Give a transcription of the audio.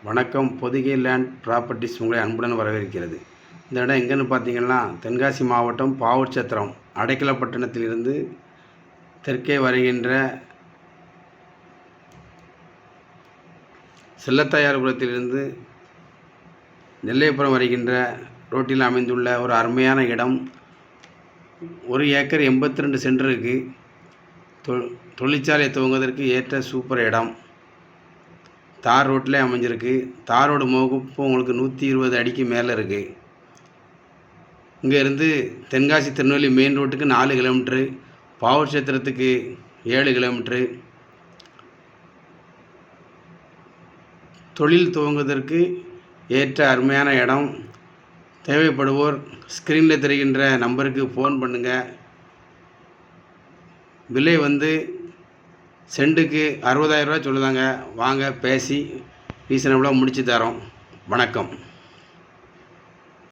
வணக்கம். Pothigai land properties உங்களை அன்புடன் வரவேற்கிறது. இந்த இடம் எங்கேன்னு பார்த்தீங்கன்னா, தென்காசி மாவட்டம் பாவூர்சத்திரம் அடைக்கலப்பட்டினத்திலிருந்து தெற்கே வருகின்ற செல்லத்தாயார்புரத்திலிருந்து நெல்லையபுரம் வருகின்ற ரோட்டில் அமைந்துள்ள ஒரு அருமையான இடம். 1 ஏக்கர் 82 சென்ட் இருக்குது. தொழிற்சாலை துவங்குவதற்கு ஏற்ற சூப்பர் இடம். தார் ரோட்டில் அமைஞ்சிருக்கு. தாரோட முகப்பு உங்களுக்கு 120 அடிக்கு மேலே இருக்குது. இங்கேருந்து தென்காசி திருநெல்வேலி மெயின் ரோட்டுக்கு 4 கிலோமீட்ரு, பாவூர்சத்திரத்துக்கு 7 கிலோமீட்ரு. தொழில் துவங்குவதற்கு ஏற்ற அருமையான இடம். தேவைப்படுவோர் ஸ்க்ரீனில் தெரிகின்ற நம்பருக்கு ஃபோன் பண்ணுங்கள். விலை சென்ட்டுக்கு 60,000 ரூபா சொல்லுதாங்க. வாங்க பேசி ரீசனபிளாக முடித்து தரோம். வணக்கம்.